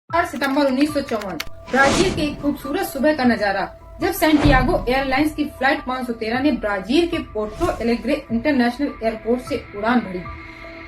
4 सितंबर 1954 Brazil के एक खूबसूरत सुबह का नजारा, जब सैंटियागो एयरलाइंस की फ्लाइट 513 ने ब्राजील के पोर्टो एलेग्रे इंटरनेशनल एयरपोर्ट से उड़ान भरी।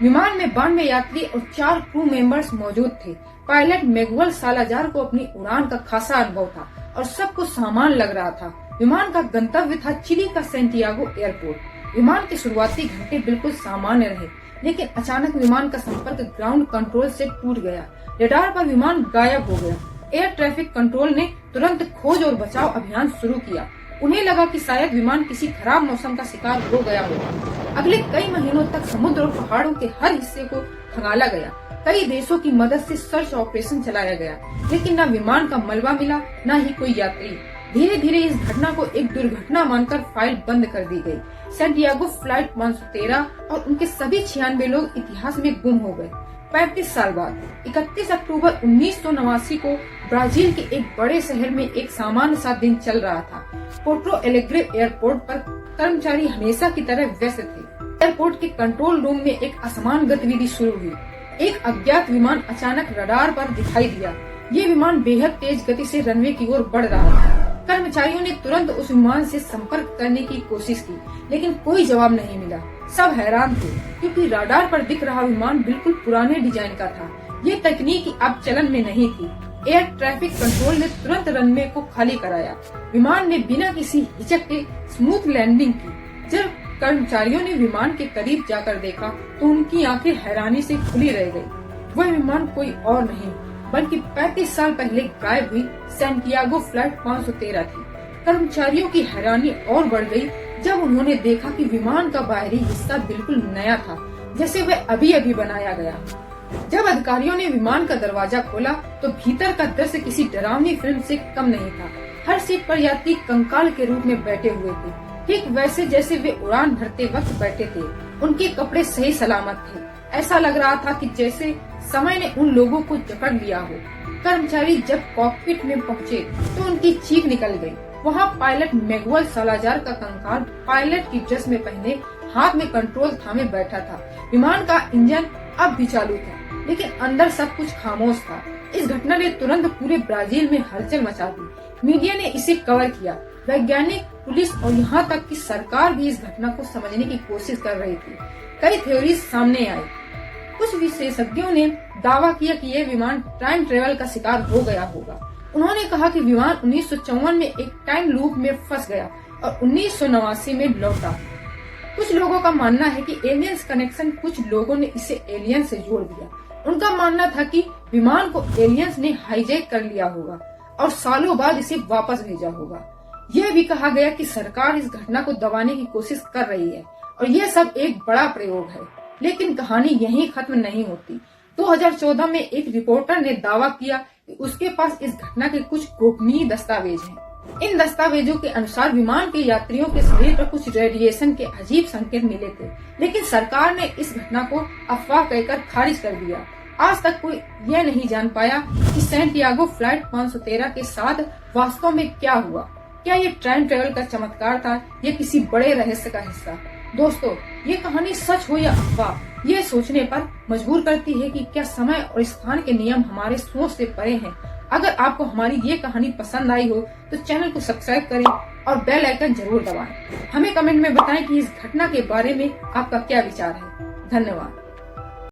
विमान में 92 यात्री और 4 क्रू मेंबर्स मौजूद थे। पायलट मैगुएल सालाजार को अपनी उड़ान का खासा अनुभव था और सब कुछ सामान लग रहा था। विमान का गंतव्य था चिली का सैंटियागो एयरपोर्ट। विमान के शुरुआती घंटे बिल्कुल सामान्य रहे, लेकिन अचानक विमान का संपर्क ग्राउंड कंट्रोल से टूट गया। रडार पर विमान गायब हो गया। एयर ट्रैफिक कंट्रोल ने तुरंत खोज और बचाव अभियान शुरू किया। उन्हें लगा कि शायद विमान किसी खराब मौसम का शिकार हो गया होगा। अगले कई महीनों तक समुद्र और पहाड़ों के हर हिस्से को खंगाला गया। कई देशों की मदद से सर्च ऑपरेशन चलाया गया, लेकिन न विमान का मलबा मिला, न ही कोई यात्री। धीरे धीरे इस घटना को एक दुर्घटना मानकर फाइल बंद कर दी गई। सैंटियागो फ्लाइट 513 और उनके सभी 96 लोग इतिहास में गुम हो गए। 35 साल बाद 31 अक्टूबर 1989 को ब्राजील के एक बड़े शहर में एक सामान्य सा दिन चल रहा था। पोर्टो एलेग्रे एयरपोर्ट पर कर्मचारी हमेशा की तरह व्यस्त थे। एयरपोर्ट के कंट्रोल रूम में एक असमान गतिविधि शुरू हुई। एक अज्ञात विमान अचानक रडार पर दिखाई दिया। ये विमान बेहद तेज गति से रनवे की ओर बढ़ रहा था। कर्मचारियों ने तुरंत उस विमान से संपर्क करने की कोशिश की, लेकिन कोई जवाब नहीं मिला। सब हैरान थे, क्योंकि रडार पर दिख रहा विमान बिल्कुल पुराने डिजाइन का था। ये तकनीक अब चलन में नहीं थी। एयर ट्रैफिक कंट्रोल ने तुरंत रनवे को खाली कराया। विमान ने बिना किसी हिचक के स्मूथ लैंडिंग की। जब कर्मचारियों ने विमान के करीब जाकर देखा, तो उनकी आंखें हैरानी से खुली रह गयी। वह विमान कोई और नहीं, बल्कि 35 साल पहले गायब हुई सैंटियागो फ्लाइट 513 थी। कर्मचारियों की हैरानी और बढ़ गई जब उन्होंने देखा कि विमान का बाहरी हिस्सा बिल्कुल नया था, जैसे वह अभी अभी बनाया गया। जब अधिकारियों ने विमान का दरवाजा खोला, तो भीतर का दृश्य किसी डरावनी फिल्म से कम नहीं था। हर सीट पर यात्री कंकाल के रूप में बैठे हुए थे, ठीक वैसे जैसे वे उड़ान भरते वक्त बैठे थे। उनके कपड़े सही सलामत थे। ऐसा लग रहा था कि जैसे समय ने उन लोगों को जकड़ लिया हो। कर्मचारी जब कॉकपिट में पहुँचे, तो उनकी चीख निकल गई। वहाँ पायलट मैगुएल सालाजार का कंकाल पायलट की ड्रेस में पहने, हाथ में कंट्रोल थामे बैठा था। विमान का इंजन अब भी चालू था, लेकिन अंदर सब कुछ खामोश था। इस घटना ने तुरंत पूरे ब्राजील में हलचल मचा दी। मीडिया ने इसे कवर किया। वैज्ञानिक, पुलिस और यहाँ तक कि सरकार भी इस घटना को समझने की कोशिश कर रही थी। कई थ्योरीज सामने आई। कुछ विशेषज्ञों ने दावा किया कि यह विमान टाइम ट्रेवल का शिकार हो गया होगा। उन्होंने कहा कि विमान 1954 में एक टाइम लूप में फंस गया और 1989 में लौटा। कुछ लोगों का मानना है कि एलियंस कनेक्शन, कुछ लोगों ने इसे एलियंस से जोड़ दिया। उनका मानना था कि विमान को एलियंस ने हाईजैक कर लिया होगा और सालों बाद इसे वापस भेजा होगा। यह भी कहा गया कि सरकार इस घटना को दबाने की कोशिश कर रही है और यह सब एक बड़ा प्रयोग है। लेकिन कहानी यहीं खत्म नहीं होती। 2014 में एक रिपोर्टर ने दावा किया कि उसके पास इस घटना के कुछ गोपनीय दस्तावेज हैं। इन दस्तावेजों के अनुसार विमान के यात्रियों के शरीर पर कुछ रेडिएशन के अजीब संकेत मिले थे, लेकिन सरकार ने इस घटना को अफवाह कहकर खारिज कर दिया। आज तक कोई यह नहीं जान पाया कि सैंटियागो फ्लाइट 513 के साथ वास्तव में क्या हुआ। क्या ये टाइम ट्रेवल का चमत्कार था या किसी बड़े रहस्य का हिस्सा? दोस्तों, ये कहानी सच हो या अफवाह, ये सोचने पर मजबूर करती है कि क्या समय और स्थान के नियम हमारे सोच से परे हैं। अगर आपको हमारी ये कहानी पसंद आई हो, तो चैनल को सब्सक्राइब करें और बेल आइकन जरूर दबाएं। हमें कमेंट में बताएं कि इस घटना के बारे में आपका क्या विचार है। धन्यवाद।